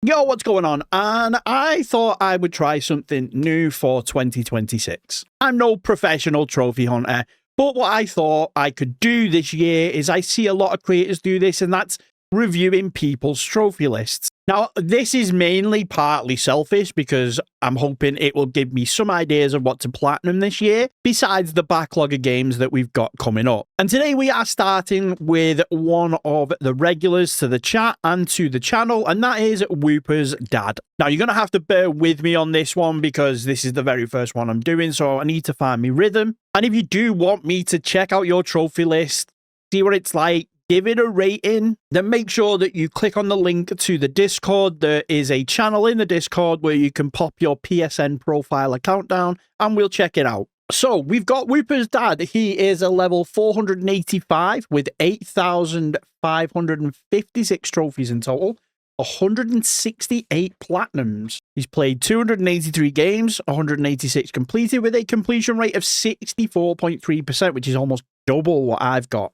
Yo, what's going on? And I thought I would try something new for 2026. I'm no professional trophy hunter, but what I thought I could do this year is I see a lot of creators do this, and that's reviewing people's trophy lists. Now, this is mainly partly selfish because I'm hoping it will give me some ideas of what to platinum this year, besides the backlog of games that we've got coming up. And today we are starting with one of the regulars to the chat and to the channel, and that is Whooper's dad. Now, you're going to have to bear with me on this one because this is the very first one I'm doing, so I need to find my rhythm. And if you do want me to check out your trophy list, see what it's like, give it a rating, then make sure that you click on the link to the Discord. There is a channel in the Discord where you can pop your PSN profile account down and we'll check it out. So we've got Whooper's dad. He is a level 485 with 8,556 trophies in total, 168 platinums. He's played 283 games, 186 completed with a completion rate of 64.3%, which is almost double what I've got.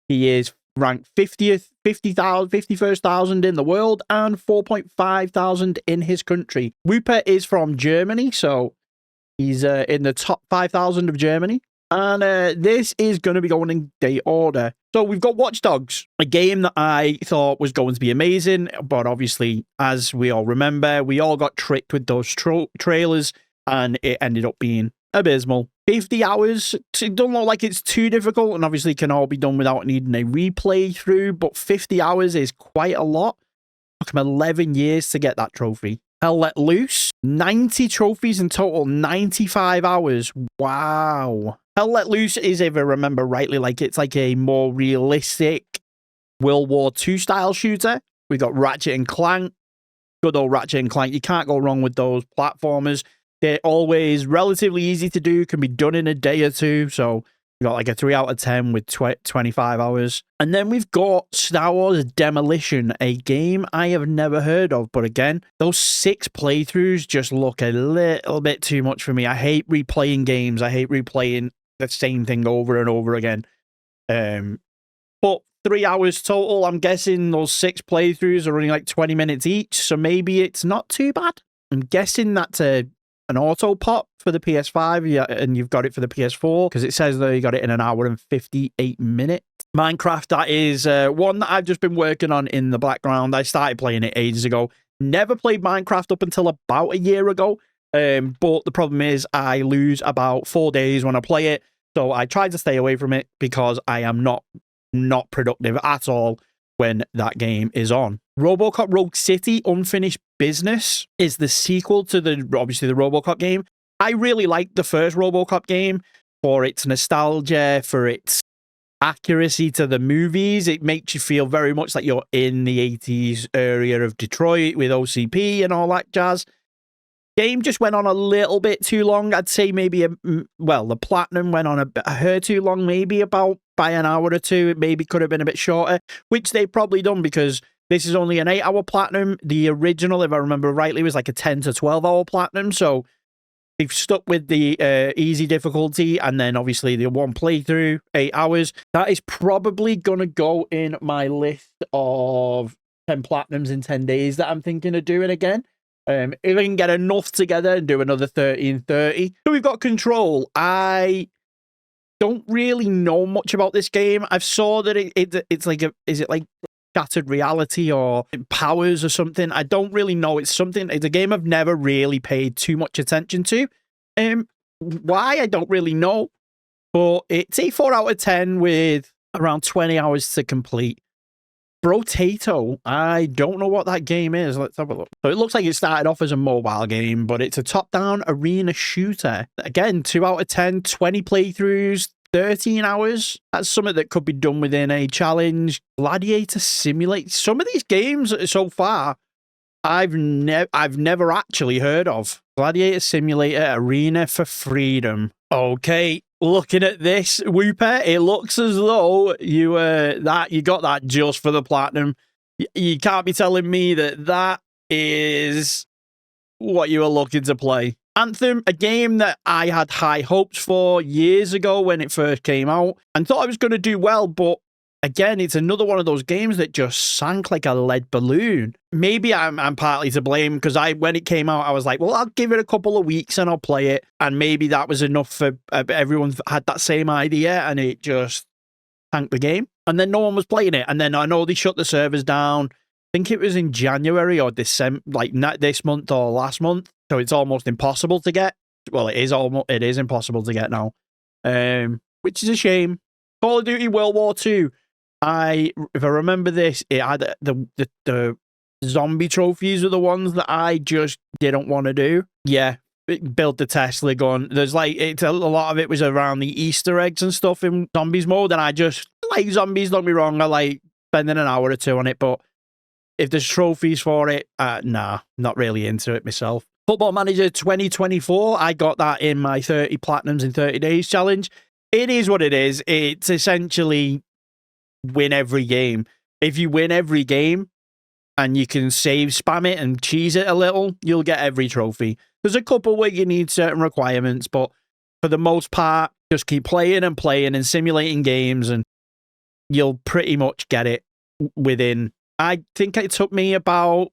He is ranked 51,000 in the world and 4,500 in his country. Whooper is from Germany, so he's in the top 5,000 of Germany. And this is going to be going in date order. So we've got Watch Dogs, a game that I thought was going to be amazing, but obviously, as we all remember, we all got tricked with those trailers, and it ended up being abysmal. 50 hours, it don't look like it's too difficult, and obviously can all be done without needing a replay through, but 50 hours is quite a lot. It took him 11 years to get that trophy. Hell Let Loose, 90 trophies in total, 95 hours. Wow. Hell Let Loose is, if I remember rightly, it's like a more realistic World War II style shooter. We've got Ratchet and Clank, good old Ratchet and Clank. You can't go wrong with those platformers. They're always relatively easy to do, can be done in a day or two. So we got like a 3 out of 10 with 25 hours. And then we've got Star Wars Demolition, a game I have never heard of. But again, those 6 playthroughs just look a little bit too much for me. I hate replaying games. I hate replaying the same thing over and over again. But 3 hours total. I'm guessing those 6 playthroughs are only like 20 minutes each. So maybe it's not too bad. I'm guessing that's an auto pop for the PS5, yeah, and you've got it for the PS4 because it says that you got it in 1 hour and 58 minutes. Minecraft, that is one that I've just been working on in the background. I started playing it ages ago. Never played Minecraft up until about a year ago, but the problem is I lose about 4 days when I play it, so I try to stay away from it because I am not productive at all when that game is on. RoboCop Rogue City Unfinished Business is the sequel to obviously the RoboCop game. I really liked the first RoboCop game for its nostalgia, for its accuracy to the movies. It makes you feel very much like you're in the 80s area of Detroit with OCP and all that jazz. Game just went on a little bit too long. I'd say maybe, the platinum went on a hair too long, maybe about by 1 hour or two. It maybe could have been a bit shorter, which they've probably done because this is only an 8-hour platinum. The original, if I remember rightly, was like a 10 to 12-hour platinum. So they've stuck with the easy difficulty, and then obviously the one playthrough, 8 hours. That is probably going to go in my list of 10 platinums in 10 days that I'm thinking of doing again. If I can get enough together and do another 30 and 30. So we've got Control. I don't really know much about this game. I've saw that it's like is it like Shattered Reality or Powers or something? I don't really know. It's a game I've never really paid too much attention to. Why? I don't really know. But it's a 4 out of 10 with around 20 hours to complete. Brotato, I don't know what that game is. Let's have a look. So it looks like it started off as a mobile game, but it's a top-down arena shooter. Again, 2 out of 10, 20 playthroughs, 13 hours. That's something that could be done within a challenge. Gladiator Simulate. Some of these games so far, I've never actually heard of. Gladiator Simulator Arena for Freedom. Okay. Looking at this, Whooper, it looks as though you got that just for the platinum. You can't be telling me that is what you were looking to play. Anthem, a game that I had high hopes for years ago when it first came out and thought I was going to do well, but again, it's another one of those games that just sank like a lead balloon. Maybe I'm partly to blame because when it came out, I was like, well, I'll give it a couple of weeks and I'll play it. And maybe that was enough for everyone had that same idea and it just tanked the game. And then no one was playing it. And then I know they shut the servers down. I think it was in January or December, like not this month or last month. So it's almost impossible to get. Well, it is impossible to get now, which is a shame. Call of Duty World War II. If I remember this, it had the zombie trophies are the ones that I just didn't want to do. Yeah, build the Tesla gun. There's a lot of it was around the Easter eggs and stuff in zombies mode, and I just like zombies. Don't be wrong, I like spending an hour or two on it, but if there's trophies for it, nah, not really into it myself. Football Manager 2024, I got that in my 30 platinums in 30 days challenge. It is what it is. It's essentially win every game. If you win every game and you can spam it and cheese it a little, you'll get every trophy. There's a couple where you need certain requirements, but for the most part, just keep playing and simulating games and you'll pretty much get it within, I think it took me about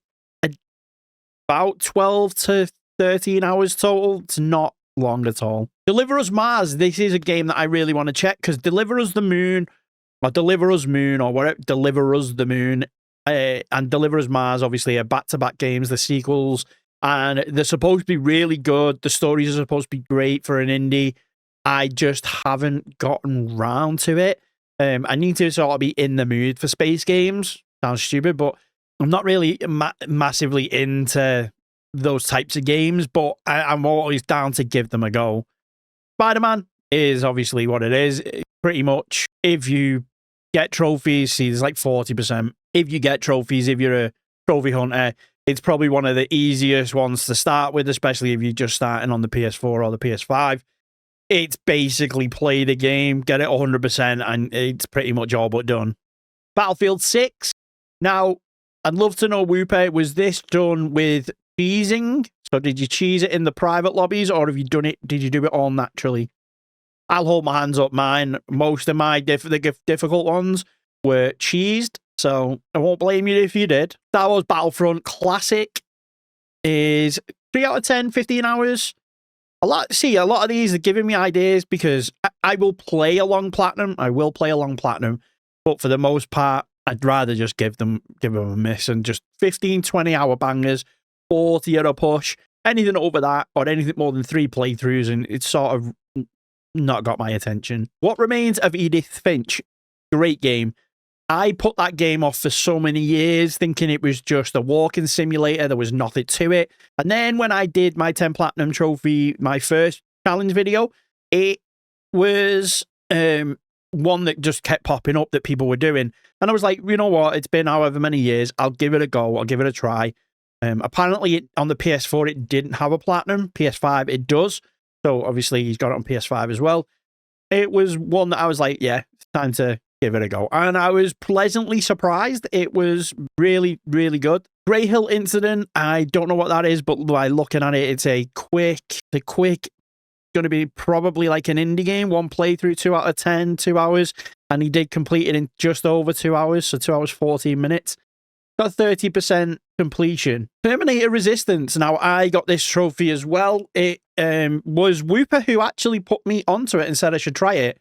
12 to 13 hours total. It's not long at all. Deliver Us Mars. This is a game that I really want to check because Deliver Us the Moon, or Deliver Us Moon, or whatever, Deliver Us the Moon, and Deliver Us Mars, obviously, are back-to-back games, the sequels, and they're supposed to be really good. The stories are supposed to be great for an indie. I just haven't gotten round to it. I need to sort of be in the mood for space games. Sounds stupid, but I'm not really massively into those types of games, but I'm always down to give them a go. Spider-Man is obviously what it is. Pretty much, if you get trophies, see, there's like 40%. If you get trophies, if you're a trophy hunter, it's probably one of the easiest ones to start with, especially if you're just starting on the PS4 or the PS5. It's basically play the game, get it 100%, and it's pretty much all but done. Battlefield 6. Now, I'd love to know, Whooper, was this done with cheesing? So did you cheese it in the private lobbies, or did you do it all naturally? I'll hold my hands up. Most of my difficult ones were cheesed, so I won't blame you if you did. Star Wars Battlefront Classic is 3 out of 10, 15 hours. A lot of these are giving me ideas because I will play along platinum. But for the most part, I'd rather just give them a miss and just 15, 20 hour bangers, 40 at a push. Anything over that or anything more than 3 playthroughs, and it's sort of not got my attention. What Remains of Edith Finch? Great game. I put that game off for so many years, thinking it was just a walking simulator. There was nothing to it. And then when I did my 10 Platinum Trophy, my first challenge video, it was one that just kept popping up that people were doing. And I was like, you know what? It's been however many years. I'll give it a go. I'll give it a try. Apparently, on the PS4, it didn't have a Platinum. PS5, it does. So obviously, he's got it on PS5 as well. It was one that I was like, yeah, it's time to give it a go. And I was pleasantly surprised. It was really, really good. Grey Hill Incident, I don't know what that is, but by looking at it, it's a quick, going to be probably like an indie game, 1 playthrough, 2 out of 10, 2 hours. And he did complete it in just over 2 hours, so 2 hours, 14 minutes. Got 30% completion. Terminator Resistance. Now, I got this trophy as well. It was Whooper who actually put me onto it and said I should try it.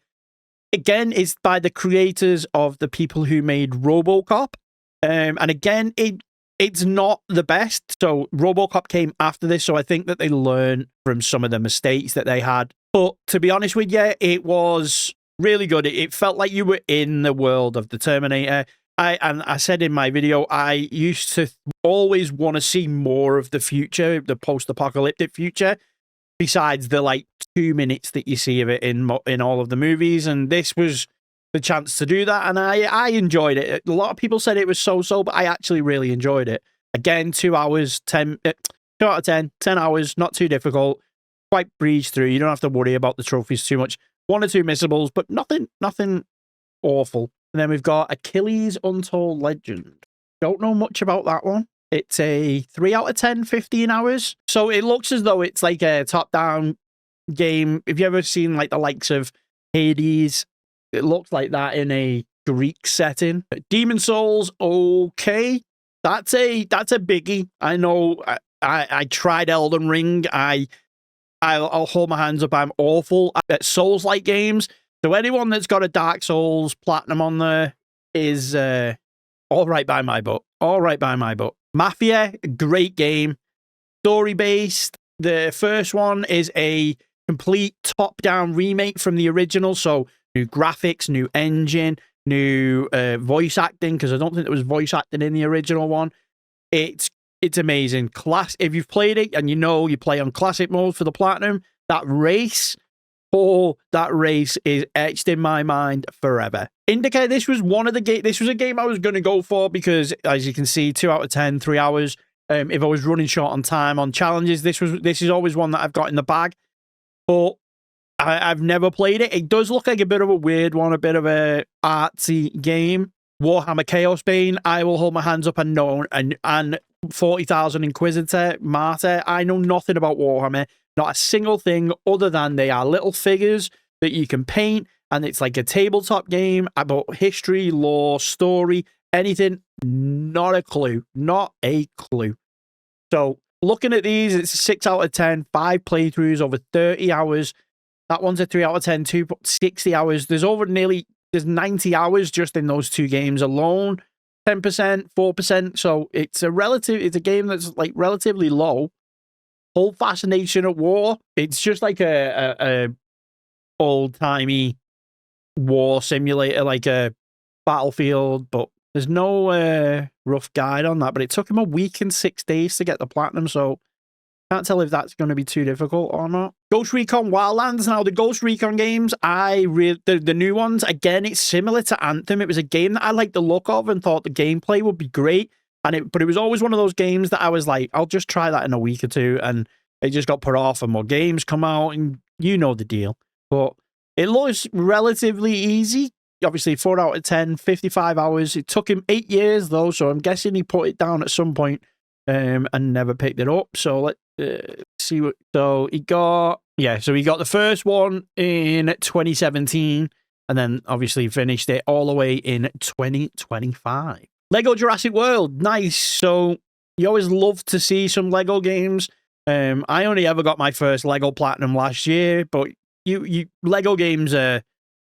Again, it's by the creators of the people who made RoboCop. And again, it's not the best. So RoboCop came after this, so I think that they learned from some of the mistakes that they had. But to be honest with you, it was really good. It felt like you were in the world of the Terminator. I said in my video, I used to always want to see more of the future, the post-apocalyptic future, besides the 2 minutes that you see of it in all of the movies. And this was the chance to do that, and I enjoyed it. A lot of people said it was so-so, but I actually really enjoyed it. Again, 2 hours, 2 out of 10, 10 hours, not too difficult, quite breeze through. You don't have to worry about the trophies too much. 1 or 2 missables, but nothing awful. And then we've got Achilles Untold Legend. Don't know much about that one. It's a 3 out of 10, 15 hours. So it looks as though it's like a top-down game. If you ever seen the likes of Hades, it looks like that in a Greek setting. Demon Souls, okay. That's a biggie. I know I tried Elden Ring. I'll hold my hands up. I'm awful at Souls-like games. So anyone that's got a Dark Souls Platinum on there is all right by my book. All right by my book. Mafia, great game. Story-based. The first one is a complete top-down remake from the original. So new graphics, new engine, new voice acting, because I don't think there was voice acting in the original one. It's amazing. If you've played it and you know you play on classic mode for the platinum, that race is etched in my mind forever. Indicate this was one of the this was a game I was going to go for because, as you can see, 2 out of 10, 3 hours. If I was running short on time on challenges, this is always one that I've got in the bag. But I've never played it. It does look like a bit of a weird one, a bit of a artsy game. Warhammer Chaos Bane, I will hold my hands up and know, and 40,000 Inquisitor, Martyr. I know nothing about Warhammer, not a single thing other than they are little figures that you can paint, and it's like a tabletop game about history, lore, story, anything. Not a clue. Not a clue. So, looking at these, it's a 6 out of 10, 5 playthroughs over 30 hours. That one's a 3 out of 10, 60 hours. There's 90 hours just in those two games alone. 10%, 4%. So it's a game that's like relatively low. Whole fascination at war. It's just like a old-timey war simulator, like a Battlefield, but there's no rough guide on that. But it took him a week and 6 days to get the platinum, so can't tell if that's going to be too difficult or not. Ghost Recon Wildlands. Now, the Ghost Recon games, the new ones, again, it's similar to Anthem. It was a game that I liked the look of and thought the gameplay would be great. But it was always one of those games that I was like, I'll just try that in a week or two. And it just got put off and more games come out and you know the deal. But it looks relatively easy. Obviously, 4 out of 10, 55 hours. It took him 8 years, though, so I'm guessing he put it down at some point and never picked it up. So let's see what. So he got the first one in 2017, and then obviously finished it all the way in 2025. Lego Jurassic World, nice. So you always love to see some Lego games. I only ever got my first Lego Platinum last year, but you Lego games are,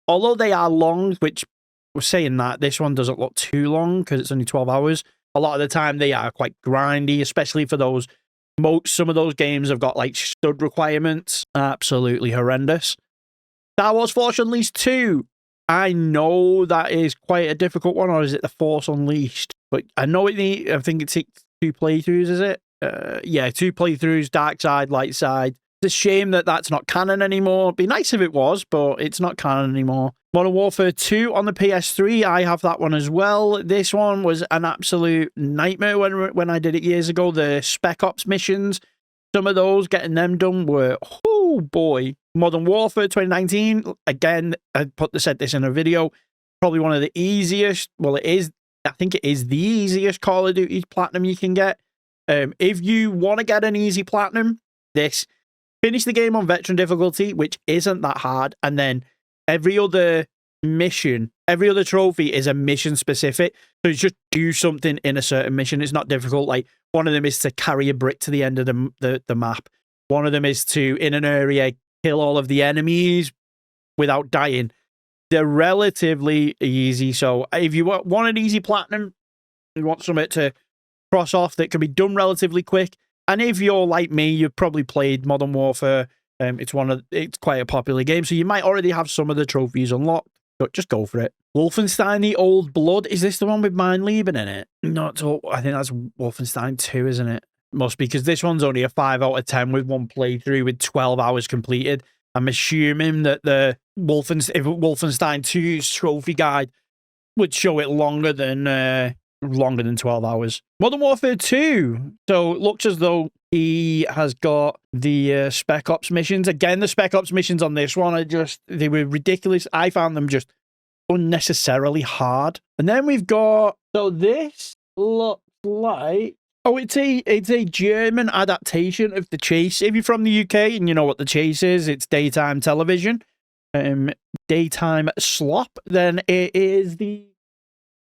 although they are long, which we're saying that this one doesn't look too long because it's only 12 hours. A lot of the time they are quite grindy, especially for those. Some of those games have got like stud requirements. Absolutely horrendous. Star Wars Force Unleashed 2. I know that is quite a difficult one, or is it The Force Unleashed? But I know I think it takes 2 playthroughs, is it? Yeah, 2 playthroughs, dark side, light side. It's a shame that that's not canon anymore. It'd be nice if it was, but it's not canon anymore. Modern Warfare 2 on the PS3, I have that one as well. This one was an absolute nightmare when I did it years ago. The Spec Ops missions, some of those, getting them done were, oh boy. Modern Warfare 2019, again, I said this in a video, probably one of the easiest, I think it is the easiest Call of Duty Platinum you can get. If you want to get an easy Platinum, finish the game on Veteran difficulty, which isn't that hard, and then every other trophy is a mission specific. So you just do something in a certain mission. It's not difficult. Like one of them is to carry a brick to the end of the map. One of them is to, in an area, kill all of the enemies without dying. They're relatively easy. So if you want an easy Platinum, you want something to cross off that can be done relatively quick. And if you're like me, you've probably played Modern Warfare. It's quite a popular game, so you might already have some of the trophies unlocked. But just go for it. Wolfenstein: The Old Blood. Is this the one with Mein Leben in it? Not all. I think that's Wolfenstein 2, isn't it? Must be, because this one's only a 5 out of 10 with 1 playthrough with 12 hours completed. I'm assuming that the Wolfenstein 2's trophy guide would show it longer than 12 hours. Modern Warfare 2. So it looks as though he has got the Spec Ops missions. Again, the Spec Ops missions on this one they were ridiculous. I found them just unnecessarily hard. And then we've got, so this looks like, it's a German adaptation of The Chase. If you're from the UK and you know what The Chase is, it's daytime television. daytime slop, then it is the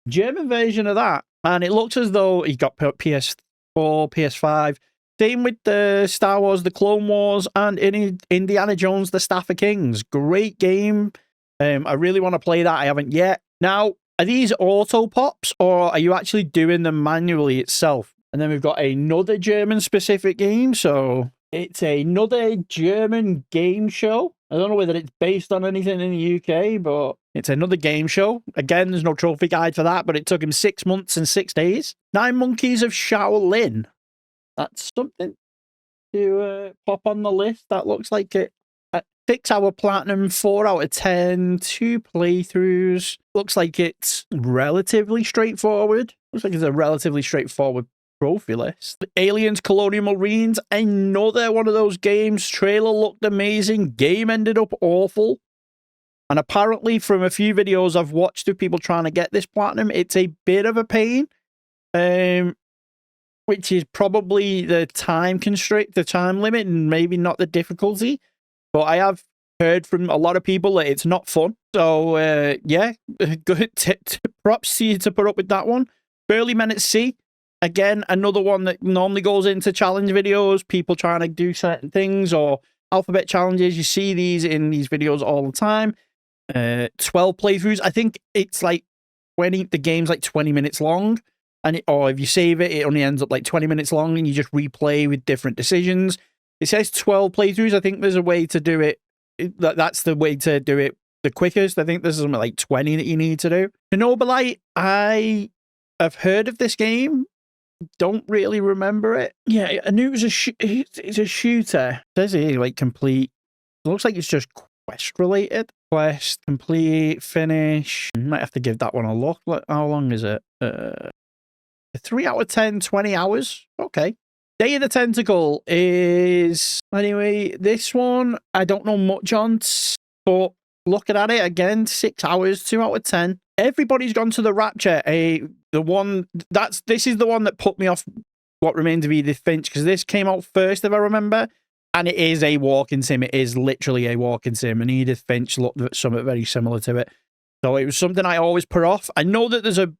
German version of that. And it looks as though he got PS4, PS5. Same with the Star Wars, the Clone Wars, and Indiana Jones, the Staff of Kings. Great game. I really want to play that. I haven't yet. Now, are these auto pops, or are you actually doing them manually itself? And then we've got another German-specific game. So it's another German game show. I don't know whether it's based on anything in the UK, but it's another game show. Again, there's no trophy guide for that, but it took him 6 months and 6 days. 9 Monkeys of Shaolin. That's something to pop on the list. That looks like it. 6-hour platinum, 4 out of 10, 2 playthroughs. Looks like it's relatively straightforward. Looks like it's a relatively straightforward trophy list. Aliens Colonial Marines, another one of those games. Trailer looked amazing. Game ended up awful. And apparently from a few videos I've watched of people trying to get this platinum, it's a bit of a pain. Which is probably the time constraint, the time limit, and maybe not the difficulty. But I have heard from a lot of people that it's not fun. So, yeah, good props to you to put up with that one. Burly Men at Sea. Again, another one that normally goes into challenge videos, people trying to do certain things or alphabet challenges. You see these in these videos all the time. 12 playthroughs. I think it's like the game's like 20 minutes long. Or if you save it, it only ends up like 20 minutes long and you just replay with different decisions. It says 12 playthroughs. I think there's a way to do it. That's the way to do it the quickest. I think there's something like 20 that you need to do. Chernobyl, I have heard of this game. Don't really remember it. Yeah, I knew it was it's a shooter. It says here, like, complete. It looks like it's just quest related. Quest, complete, finish. Might have to give that one a look. How long is it? 3 out of 10, 20 hours. Okay. Day of the Tentacle is... Anyway, this one, I don't know much on, but looking at it again, 6 hours, 2 out of 10. Everybody's Gone to the Rapture. This is the one that put me off What Remains of Edith Finch, because this came out first, if I remember, and it is a walking sim. It is literally a walking sim, and Edith Finch looked at something very similar to it. So it was something I always put off. I know that there's an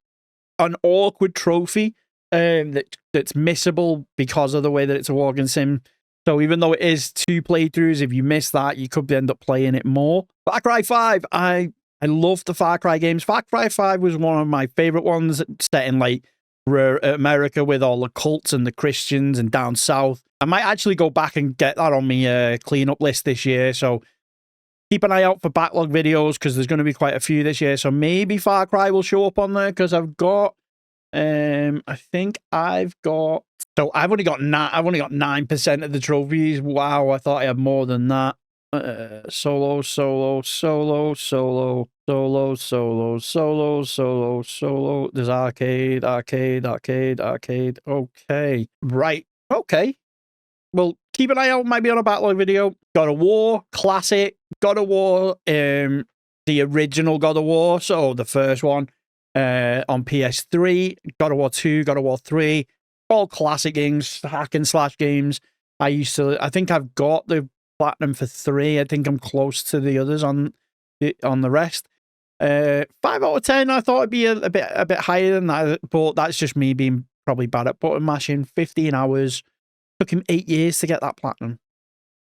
awkward trophy that's missable because of the way that it's a walking sim. So even though it is 2 playthroughs, if you miss that, you could end up playing it more. Far Cry 5, I love the Far Cry games. Far Cry 5 was one of my favorite ones, set in like America with all the cults and the Christians and down south. I might actually go back and get that on my cleanup list this year. So keep an eye out for Backlog videos, because there's going to be quite a few this year. So maybe Far Cry will show up on there, because I've got... I think I've got... So I've only got 9% of the trophies. Wow, I thought I had more than that. Solo. There's arcade. Okay. Right. Okay. Well, keep an eye out, maybe on a Backlog video. God of War, classic. God of War, the original God of War, so the first one. On PS3, God of War 2, God of War 3, all classic games, hack and slash games. I think I've got the platinum for 3. I think I'm close to the others on the rest. 5 out of 10, I thought it'd be a bit higher than that, but that's just me being probably bad at button mashing. 15 hours. Took him 8 years to get that platinum.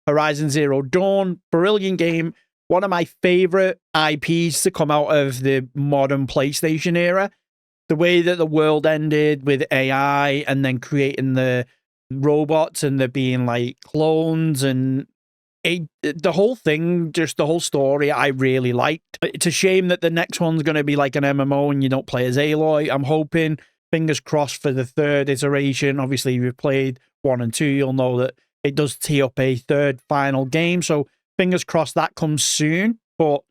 Horizon Zero Dawn, brilliant game. One of my favorite IPs to come out of the modern PlayStation era. The way that the world ended with AI and then creating the robots and there being like clones and the whole thing, just the whole story, I really liked. It's a shame that the next one's going to be like an MMO and you don't play as Aloy. I'm hoping, fingers crossed, for the 3rd iteration. Obviously, if you've played 1 and 2, you'll know that it does tee up a 3rd final game. So fingers crossed that comes soon, but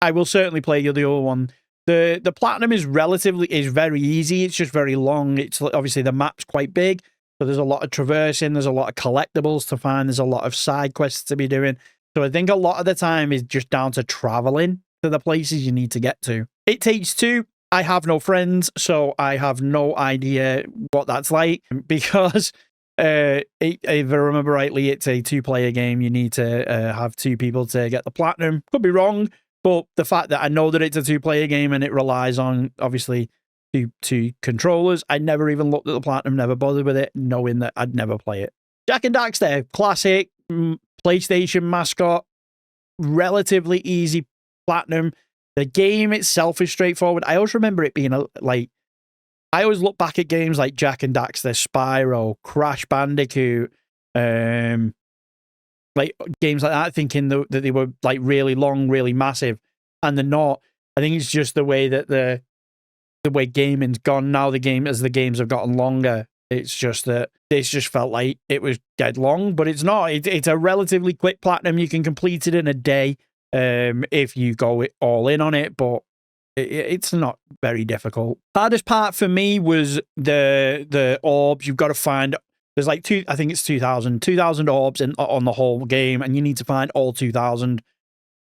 I will certainly play the other one. The platinum is very easy. It's just very long. It's obviously the map's quite big, so there's a lot of traversing. There's a lot of collectibles to find. There's a lot of side quests to be doing. So I think a lot of the time is just down to traveling to the places you need to get to. It Takes Two. I have no friends, so I have no idea what that's like, because If I remember rightly, it's a 2-player game. You need to have 2 people to get the platinum. Could be wrong, but the fact that I know that it's a 2-player game and it relies on, obviously, two controllers, I never even looked at the platinum, never bothered with it, knowing that I'd never play it. Jak and Daxter, classic PlayStation mascot, relatively easy platinum. The game itself is straightforward. I always remember it being I always look back at games like Jak and Daxter, Spyro, Crash Bandicoot, games like that, thinking that they were like really long, really massive, and they're not. I think it's just the way that the way gaming's gone now. The games have gotten longer, it's just that this just felt like it was dead long, but it's not. It's a relatively quick platinum. You can complete it in a day if you go all in on it, but it's not very difficult. Hardest part for me was the orbs. You've got to find. There's like I think it's 2,000 orbs on the whole game, and you need to find all 2,000.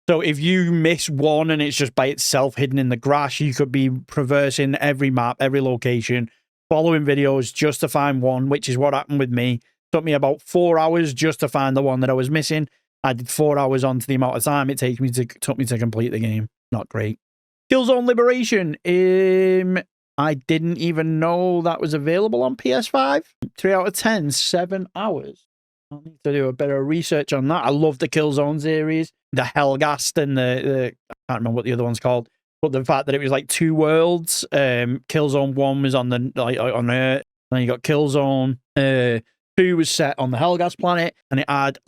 So if you miss one and it's just by itself hidden in the grass, you could be traversing every map, every location, following videos just to find one, which is what happened with me. It took me about 4 hours just to find the one that I was missing. I did 4 hours onto the amount of time it took me to complete the game. Not great. Killzone Liberation. I didn't even know that was available on PS5. 3 out of 10, 7 hours. I'll need to do a bit of research on that. I love the Killzone series. The Hellgast and the I can't remember what the other one's called, but the fact that it was like 2 worlds. Killzone 1 was on on Earth, and then you got Killzone 2 was set on the Hellgast planet, and it had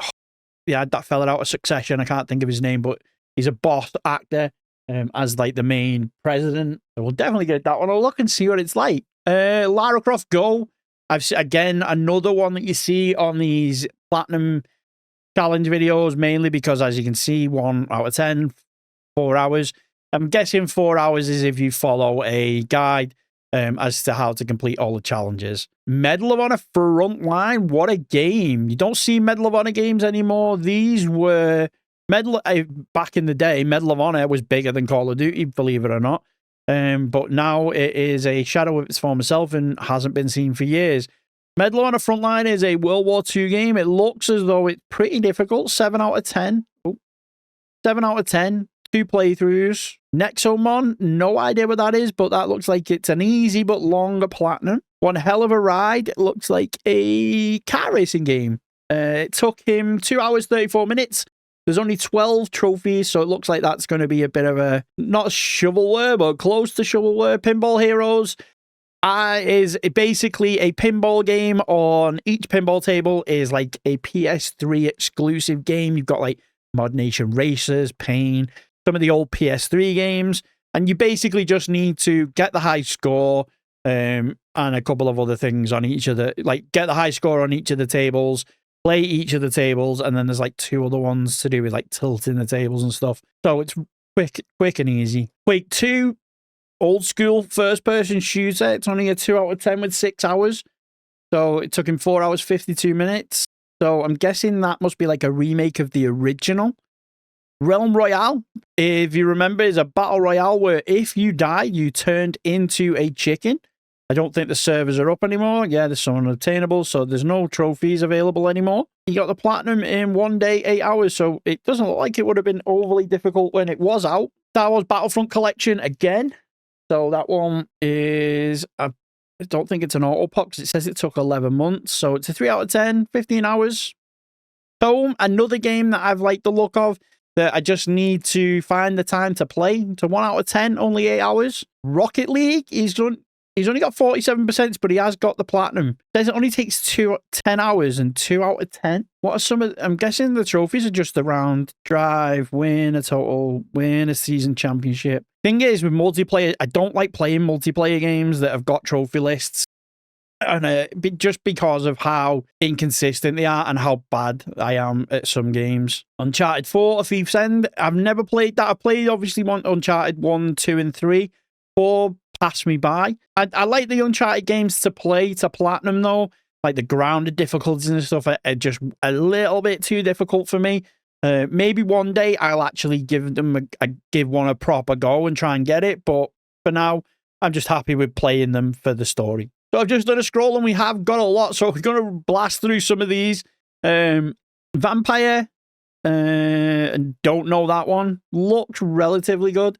that fella out of Succession. I can't think of his name, but he's a boss actor as like the main president. So we'll definitely get that one. I'll look and see what it's like. Lara Croft Go. Again, another one that you see on these platinum challenge videos, mainly because, as you can see, 1 out of 10, 4 hours. I'm guessing 4 hours is if you follow a guide as to how to complete all the challenges. Medal of Honor Frontline, what a game. You don't see Medal of Honor games anymore. These were back in the day, Medal of Honor was bigger than Call of Duty, believe it or not. But now it is a shadow of its former self and hasn't been seen for years. Medal of Honor Frontline is a World War II game. It looks as though it's pretty difficult. 7 out of 10. 7 out of 10. 2 playthroughs. Nexomon, no idea what that is, but that looks like it's an easy but longer platinum. One hell of a ride. It looks like a car racing game. It took him 2 hours, 34 minutes. There's only 12 trophies, so it looks like that's going to be a bit of a, not shovelware, but close to shovelware. Pinball Heroes is basically a pinball game. On each pinball table is like a PS3 exclusive game. You've got like Mod Nation Racers, Pain, some of the old PS3 games, and you basically just need to get the high score and a couple of other things on each of the, get the high score on each of the tables, play each of the tables, and then there's like 2 other ones to do with like tilting the tables and stuff. So it's quick and easy. Quake 2, old school first-person shooter. It's only a 2 out of 10 with 6 hours. So it took him 4 hours, 52 minutes. So I'm guessing that must be like a remake of the original. Realm Royale, if you remember, is a battle royale where if you die, you turned into a chicken. I don't think the servers are up anymore. Yeah, there's some unobtainable, so there's no trophies available anymore. You got the platinum in 1 day, 8 hours, so it doesn't look like it would have been overly difficult when it was out. Star Wars Battlefront Collection again. So that one is, I don't think it's an auto pop because it says it took 11 months. So it's a 3 out of 10, 15 hours. Home, another game that I've liked the look of that I just need to find the time to play. To 1 out of 10, only 8 hours. Rocket League, he's only got 47%, but he has got the platinum. It says it only takes 10 hours and 2 out of 10. What are some of, I'm guessing the trophies are just around drive, win a total, win a season championship. Thing is, with multiplayer, I don't like playing multiplayer games that have got trophy lists. And just because of how inconsistent they are and how bad I am at some games. Uncharted 4, A Thief's End. I've never played that. I played, obviously, Uncharted 1, 2, and 3. 4 passed me by. I like the Uncharted games to play to platinum, though. Like the grounded difficulties and stuff are just a little bit too difficult for me. Maybe one day I'll actually give them give one a proper go and try and get it. But for now, I'm just happy with playing them for the story. So I've just done a scroll and we have got a lot. So we're going to blast through some of these. Vampire, and don't know that one. Looks relatively good.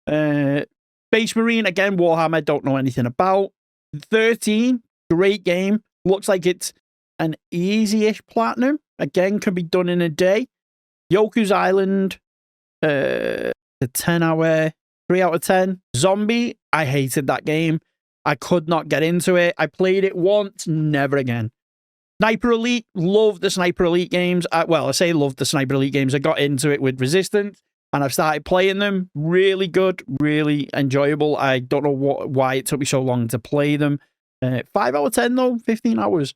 Space Marine, again, Warhammer, don't know anything about. 13, great game. Looks like it's an easy-ish platinum. Again, can be done in a day. Yoku's Island, the 10-hour, 3 out of 10. Zombie, I hated that game. I could not get into it. I played it once, never again. Sniper Elite, love the Sniper Elite games. Well, I say love the Sniper Elite games. I got into it with Resistance, and I've started playing them. Really good, really enjoyable. I don't know why it took me so long to play them. 5 out of 10, though, 15 hours.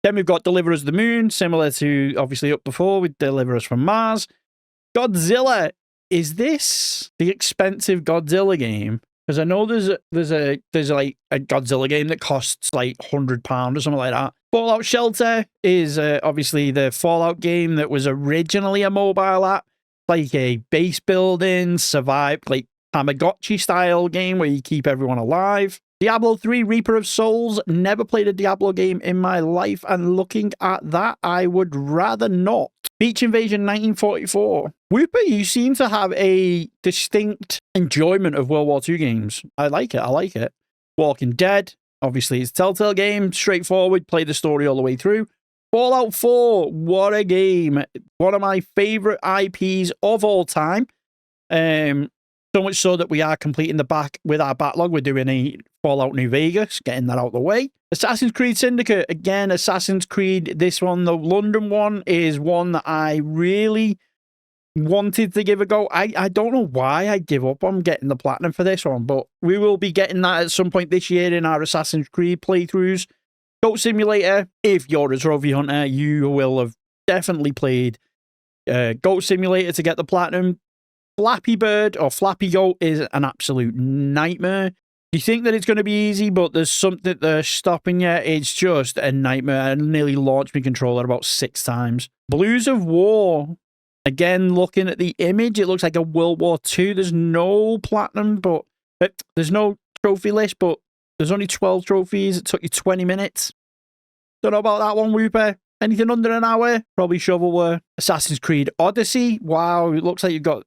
Then we've got Deliver Us the Moon, similar to, obviously, up before with Deliver Us from Mars. Godzilla, is this the expensive Godzilla game? Because I know there's like a Godzilla game that costs like £100 or something like that. Fallout Shelter is obviously the Fallout game that was originally a mobile app, like a base building, survive, like Tamagotchi style game where you keep everyone alive. Diablo 3 Reaper of Souls, never played a Diablo game in my life, and looking at that, I would rather not. Beach Invasion 1944. Whooper, you seem to have a distinct enjoyment of World War II games. I like it, I like it. Walking Dead, obviously it's a Telltale game, straightforward, play the story all the way through. Fallout 4, what a game. One of my favorite IPs of all time. So much so that we are completing with our backlog. We're doing a Fallout New Vegas, getting that out of the way. Assassin's Creed Syndicate. Again, Assassin's Creed. This one, the London one, is one that I really wanted to give a go. I don't know why I give up on getting the platinum for this one, but we will be getting that at some point this year in our Assassin's Creed playthroughs. Goat Simulator. If you're a trophy hunter, you will have definitely played Goat Simulator to get the platinum. Flappy Bird or Flappy Goat is an absolute nightmare. You think that it's going to be easy, but there's something that's stopping you. It's just a nightmare. I nearly launched my controller about 6 times. Blues of War. Again, looking at the image, it looks like a World War II. There's no platinum, but there's no trophy list, but there's only 12 trophies. It took you 20 minutes. Don't know about that one, Whooper. Anything under an hour? Probably shovelware. Assassin's Creed Odyssey. Wow, it looks like you've got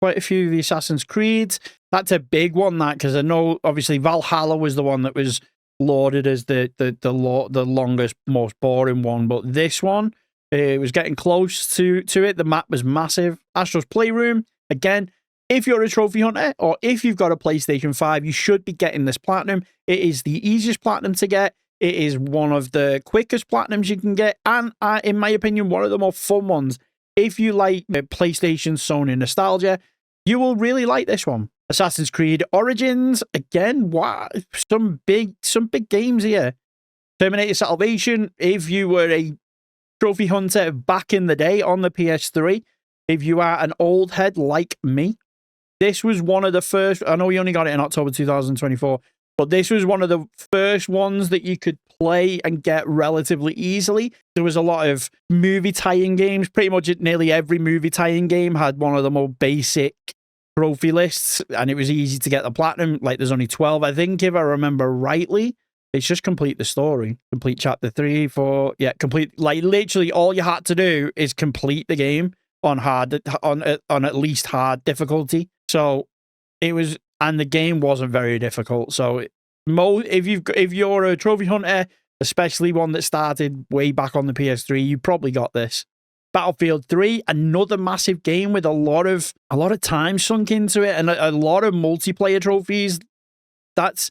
quite a few of the Assassin's Creeds. That's a big one, that, because I know, obviously, Valhalla was the one that was lauded as the longest, most boring one, but this one, it was getting close to it. The map was massive. Astro's Playroom, again, if you're a trophy hunter, or if you've got a PlayStation 5, you should be getting this platinum. It is the easiest platinum to get. It is one of the quickest platinums you can get, and in my opinion, one of the more fun ones. If you like PlayStation, Sony nostalgia, you will really like this one. Assassin's Creed Origins, again, wow, some big games here. Terminator Salvation, if you were a trophy hunter back in the day on the PS3, if you are an old head like me, this was one of the first, I know we only got it in October 2024, but this was one of the first ones that you could play and get relatively easily. There was a lot of movie tie-in games. Pretty much nearly every movie tie-in game had one of the more basic trophy lists, and it was easy to get the platinum. Like, there's only 12, I think, if I remember rightly. It's just complete the story. Complete chapter 3, 4. Yeah, complete. Like, literally all you had to do is complete the game on at least hard difficulty. So it was, and the game wasn't very difficult. So if you're a trophy hunter, especially one that started way back on the PS3, you probably got this. Battlefield 3, another massive game with a lot of time sunk into it and a lot of multiplayer trophies. That's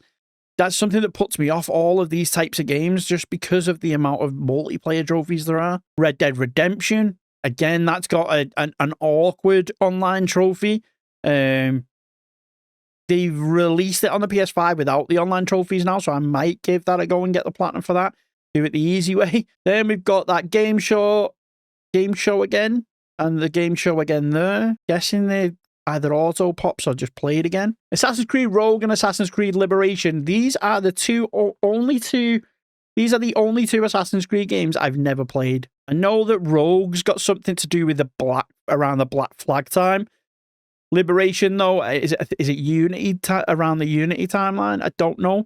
something that puts me off all of these types of games, just because of the amount of multiplayer trophies there are. Red Dead Redemption, again, that's got an awkward online trophy. They've released it on the PS5 without the online trophies now, so I might give that a go and get the platinum for that. Do it the easy way. Then we've got that game show again, and the game show again there. Guessing they either auto pops or just played again. Assassin's Creed Rogue and Assassin's Creed Liberation. These are the only two Assassin's Creed games I've never played. I know that Rogue's got something to do with around the Black Flag time. Liberation, though, is it Unity around the Unity timeline? I don't know,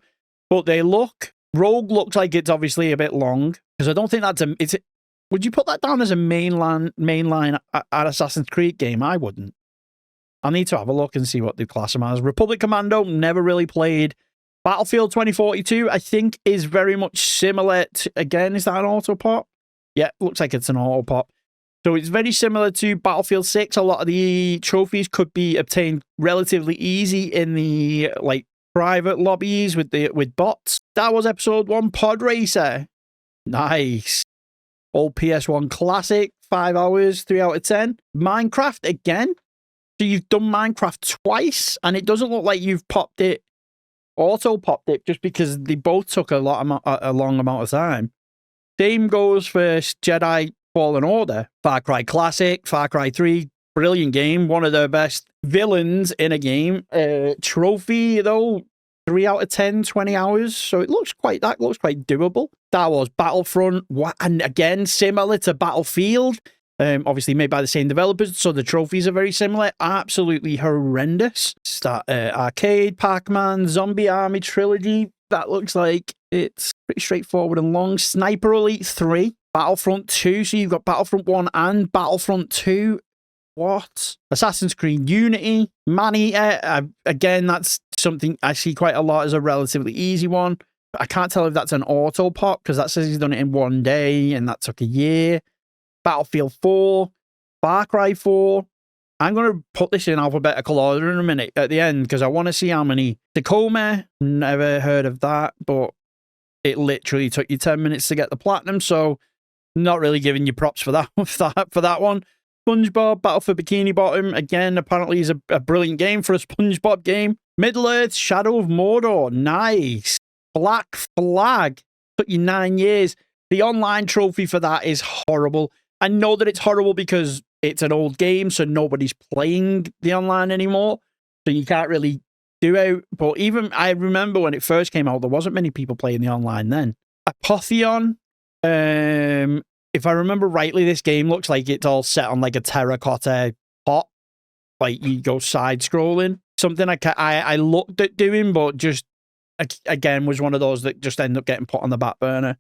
but they look Rogue looks like it's obviously a bit long, because I don't think that's would you put that down as a mainline Assassin's Creed game? I wouldn't. I need to have a look and see what they class them as. Republic Commando, never really played. Battlefield 2042, I think, is very much similar to, again, is that an auto pop? Yeah, looks like it's an auto pop. So it's very similar to Battlefield 6. A lot of the trophies could be obtained relatively easy in the like private lobbies with bots. Star Wars Episode 1 Pod Racer. Nice. Old PS1 classic, 5 hours, 3 out of 10. Minecraft again. So you've done Minecraft twice, and it doesn't look like you've popped it, auto-popped it, just because they both took a long amount of time. Same goes for Jedi Fallen Order. Far Cry Classic, Far Cry 3, brilliant game. One of the best villains in a game. Trophy, though, 3 out of 10, 20 hours. So that looks quite doable. Star Wars Battlefront, and again, similar to Battlefield. Obviously made by the same developers, so the trophies are very similar. Absolutely horrendous. Arcade, Pac-Man, Zombie Army Trilogy. That looks like it's pretty straightforward and long. Sniper Elite 3. Battlefront 2. So you've got Battlefront 1 and Battlefront 2. What? Assassin's Creed Unity. Man-Eater. Again, that's something I see quite a lot as a relatively easy one. I can't tell if that's an auto pop, because that says he's done it in 1 day, and that took a year. Battlefield 4, Far Cry 4. I'm going to put this in alphabetical order in a minute at the end, because I want to see how many. Tacoma, never heard of that, but it literally took you 10 minutes to get the platinum, so not really giving you props for that for that one. SpongeBob, Battle for Bikini Bottom, again, apparently is a brilliant game for a SpongeBob game. Middle-earth, Shadow of Mordor, nice. Black Flag, took you 9 years. The online trophy for that is horrible. I know that it's horrible because it's an old game, so nobody's playing the online anymore, so you can't really do it. But even, I remember when it first came out, there wasn't many people playing the online then. Apotheon, if I remember rightly, this game looks like it's all set on like a terracotta pot, like you go side-scrolling. Something I looked at doing, but just, again, was one of those that just end up getting put on the back burner.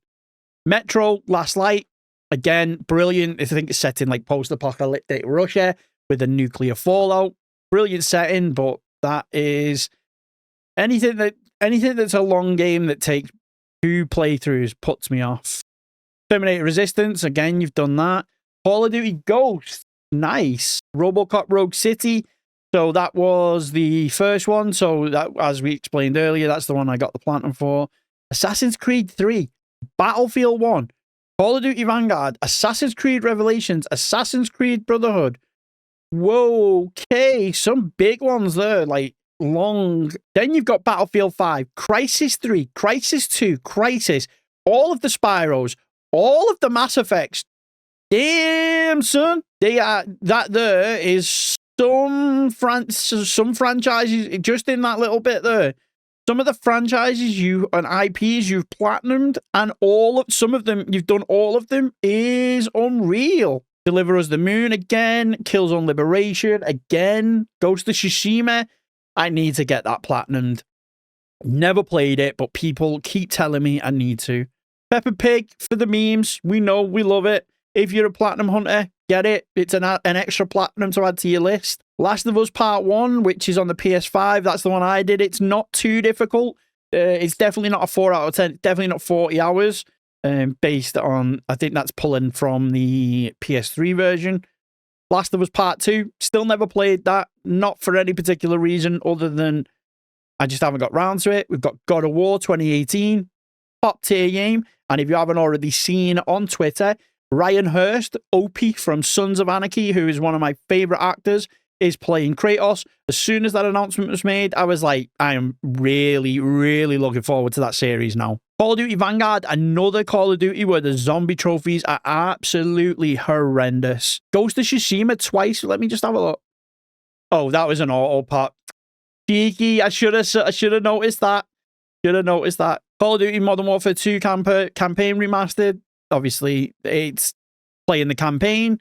Metro, Last Light. Again, brilliant. I think it's set in like post-apocalyptic Russia with a nuclear fallout. Brilliant setting, but that is anything that's a long game that takes 2 playthroughs puts me off. Terminator Resistance, again, you've done that. Call of Duty Ghosts, nice. RoboCop Rogue City, so that was the first one. So that, as we explained earlier, that's the one I got the platinum for. Assassin's Creed 3, Battlefield 1. Call of Duty Vanguard, Assassin's Creed Revelations, Assassin's Creed Brotherhood. Whoa, okay, some big ones there, like long. Then you've got Battlefield 5, Crisis 3, Crisis 2, Crisis, all of the Spyros, all of the Mass Effects. Damn, son. That there is some franchises just in that little bit there. Some of the franchises and IPs you've platinumed, and some of them, you've done all of them, is unreal. Deliver Us the Moon again, Killzone Liberation again, Ghost of Tsushima. I need to get that platinumed. Never played it, but people keep telling me I need to. Peppa Pig for the memes. We know, we love it. If you're a platinum hunter, get it. It's an extra platinum to add to your list. Last of Us Part 1, which is on the PS5. That's the one I did. It's not too difficult. It's definitely not a 4 out of 10. It's definitely not 40 hours. Based on, I think that's pulling from the PS3 version. Last of Us Part 2. Still never played that. Not for any particular reason other than I just haven't got round to it. We've got God of War 2018. Top tier game. And if you haven't already seen on Twitter, Ryan Hurst, OP from Sons of Anarchy, who is one of my favorite actors, is playing Kratos. As soon as that announcement was made, I was like, I am really, really looking forward to that series now. Call of Duty Vanguard, another Call of Duty where the zombie trophies are absolutely horrendous. Ghost of Tsushima twice. Let me just have a look. Oh, that was an auto pop. Cheeky. I should have noticed that. Call of Duty Modern Warfare 2 campaign remastered. Obviously, it's playing the campaign.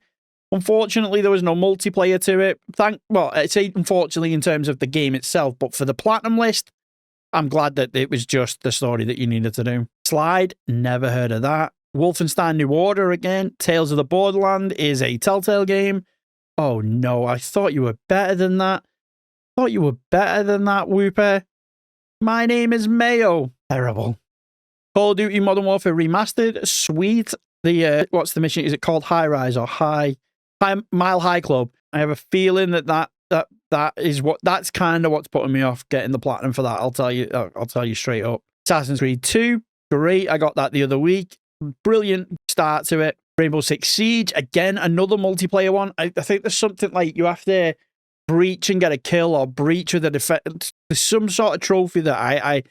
Unfortunately, there was no multiplayer to it. Well, I'd say unfortunately in terms of the game itself, but for the platinum list, I'm glad that it was just the story that you needed to do. Slide, never heard of that. Wolfenstein New Order again. Tales of the Borderland is a Telltale game. Oh no, I thought you were better than that. Thought you were better than that, Whooper. My name is Mayo. Terrible. Call of Duty Modern Warfare Remastered. Sweet. The what's the mission? Is it called High Rise or Mile High Club? I have a feeling that's kind of what's putting me off getting the platinum for that. I'll tell you straight up. Assassin's Creed 2, great. I got that the other week. Brilliant start to it. Rainbow Six Siege, again, another multiplayer one. I think there's something like you have to breach and get a kill or breach with a defense. There's some sort of trophy that I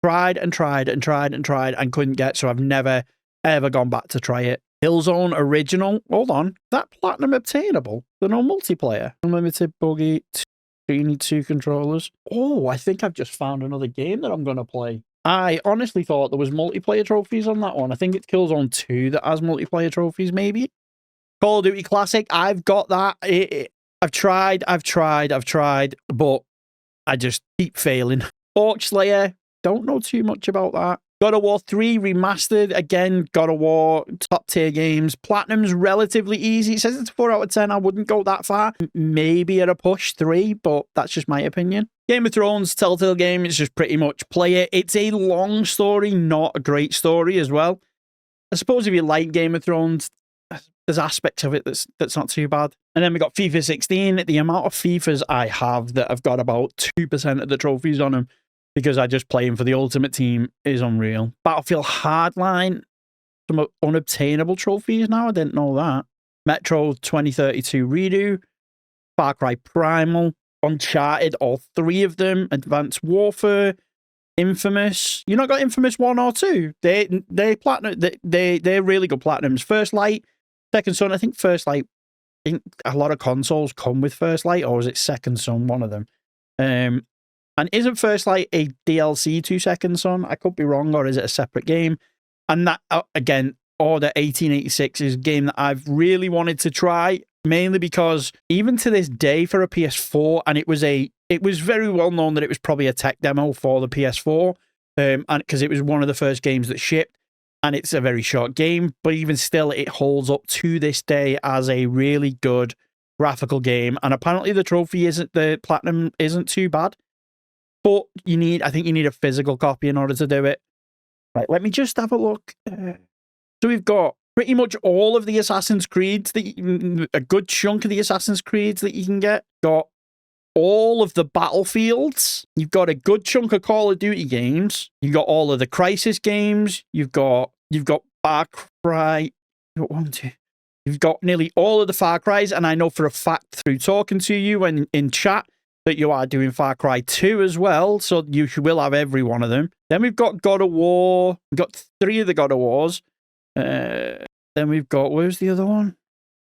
tried and couldn't get, so I've never ever gone back to try it. Killzone Original. Hold on. Is that platinum obtainable? The no multiplayer. Unlimited buggy. You need 2 controllers. Oh, I think I've just found another game that I'm going to play. I honestly thought there was multiplayer trophies on that one. I think it's Killzone 2 that has multiplayer trophies, maybe. Call of Duty Classic. I've got that. I've tried, but I just keep failing. Orc Slayer. Don't know too much about that. God of War 3 Remastered. Again, God of War, top tier games. Platinum's relatively easy. It says it's 4 out of 10. I wouldn't go that far. Maybe at a push 3, but that's just my opinion. Game of Thrones, Telltale game. It's just pretty much play it. It's a long story, not a great story as well. I suppose if you like Game of Thrones, there's aspects of it that's not too bad. And then we got FIFA 16. The amount of FIFAs I have that have got about 2% of the trophies on them, because I just play him for the Ultimate Team, is unreal. Battlefield Hardline, some unobtainable trophies now. I didn't know that. Metro 2032 Redo, Far Cry Primal, Uncharted, all 3 of them. Advanced Warfare, Infamous. You not got Infamous 1 or 2? They platinum. They're really good platinums. First Light, Second Son. I think First Light. I think a lot of consoles come with First Light, or is it Second Son? One of them. And isn't First Light a DLC to Second Son? I could be wrong, or is it a separate game? And that, again, Order 1886 is a game that I've really wanted to try, mainly because even to this day for a PS4, and it was very well known that it was probably a tech demo for the PS4, and because it was one of the first games that shipped, and it's a very short game, but even still, it holds up to this day as a really good graphical game. And apparently the platinum isn't too bad. But I think you need a physical copy in order to do it. Right, let me just have a look. So we've got pretty much all of the Assassin's Creeds, a good chunk of the Assassin's Creeds that you can get. Got all of the Battlefields. You've got a good chunk of Call of Duty games. You've got all of the Crysis games. You've got Far Cry. You've got nearly all of the Far Cries, and I know for a fact through talking to you and in chat that you are doing Far Cry 2 as well, so you will have every one of them. Then we've got God of War. We've got 3 of the God of Wars. Then we've got, where's the other one?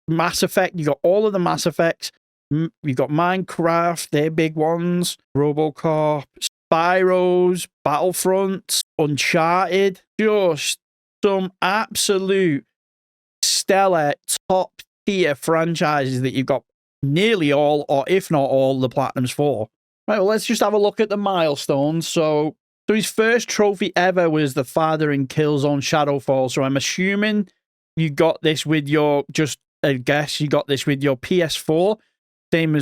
Mass Effect. You got all of the Mass Effects. You've got Minecraft, they're big ones. Robocop, Spyros, Battlefront, Uncharted. Just some absolute stellar top tier franchises that you've got nearly all, or if not all, the platinums for. Right, well, let's just have a look at the milestones. So his first trophy ever was the Father in Killzone Shadowfall. So I'm assuming you got this with your, just a guess, you got this with your PS4. Same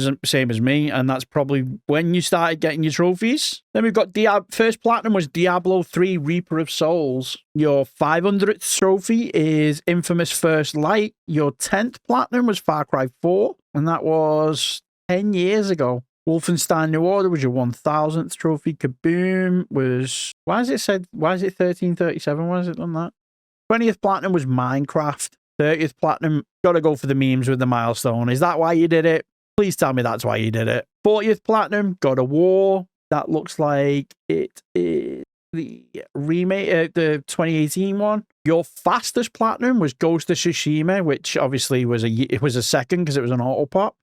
as me, and that's probably when you started getting your trophies. Then we've got first platinum was Diablo 3 Reaper of Souls. Your 500th trophy is Infamous First Light. Your 10th platinum was Far Cry 4, and that was 10 years ago. Wolfenstein New Order was your 1000th trophy. Kaboom was, why is it 1337? Why has it done that? 20th platinum was Minecraft. 30th platinum, gotta go for the memes with the milestone. Is that why you did it? Please tell me that's why you did it. 40th platinum, God of War. That looks like it is the remake, the 2018 one. Your fastest platinum was Ghost of Tsushima, which obviously was a second because it was an auto pop.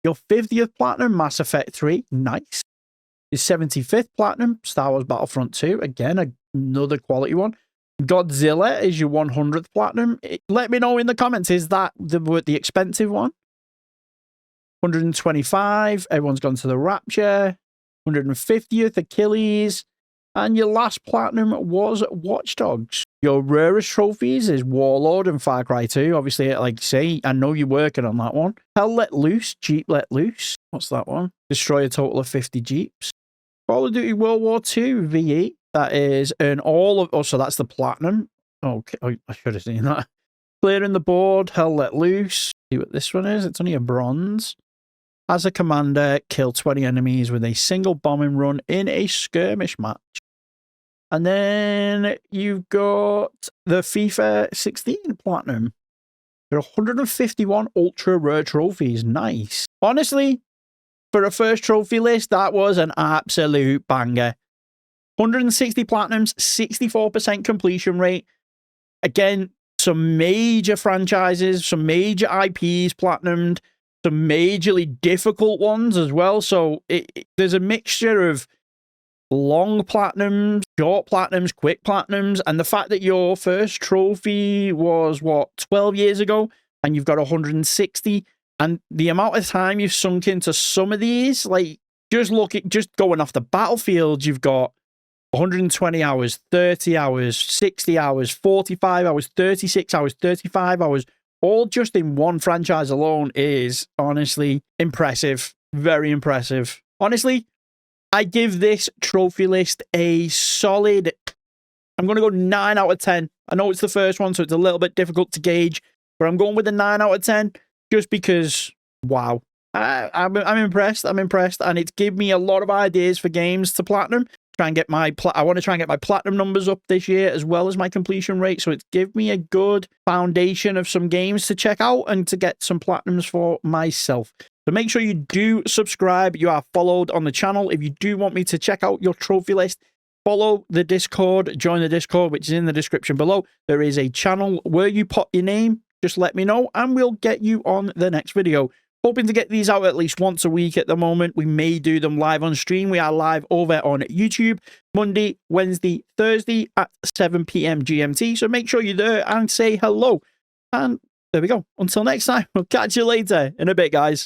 Your 50th platinum, Mass Effect 3. Nice. Your 75th platinum, Star Wars Battlefront 2. Again, another quality one. Godzilla is your 100th platinum. Let me know in the comments, is that the expensive one? 125, everyone's gone to the Rapture. 150th, Achilles. And your last platinum was Watch Dogs. Your rarest trophies is Warlord and Far Cry 2. Obviously, like you say, I know you're working on that one. Hell Let Loose, Jeep Let Loose. What's that one? Destroy a total of 50 Jeeps. Call of Duty World War II V8. That is earn all of... Oh, so that's the platinum. Okay, oh, I should have seen that. Clearing the board, Hell Let Loose. See what this one is. It's only a bronze. As a commander, kill 20 enemies with a single bombing run in a skirmish match. And then you've got the FIFA 16 Platinum. There are 151 ultra rare trophies. Nice. Honestly, for a first trophy list, that was an absolute banger. 160 Platinums, 64% completion rate. Again, some major franchises, some major IPs Platinumed, some majorly difficult ones as well. So there's a mixture of long platinums, short platinums, quick platinums, and the fact that your first trophy was, what, 12 years ago, and you've got 160, and the amount of time you've sunk into some of these, like, just going off the battlefield, you've got 120 hours, 30 hours, 60 hours, 45 hours, 36 hours, 35 hours, all just in one franchise alone is honestly impressive. Very impressive. Honestly, I give this trophy list a solid, I'm going to go 9 out of 10. I know it's the first one, so it's a little bit difficult to gauge, but I'm going with a 9 out of 10 just because, wow. I'm impressed. I'm impressed, and it's given me a lot of ideas for games to platinum. I want to try and get my platinum numbers up this year as well as my completion rate. So it's given me a good foundation of some games to check out and to get some platinums for myself. So make sure you do subscribe. You are followed on the channel. If you do want me to check out your trophy list, follow the Discord, join the Discord, which is in the description below. There is a channel where you put your name. Just let me know and we'll get you on the next video. Hoping to get these out at least once a week at the moment. We may do them live on stream. We are live over on YouTube Monday, Wednesday, Thursday at 7 PM GMT. So make sure you're there and say hello. And there we go. Until next time, we'll catch you later in a bit, guys.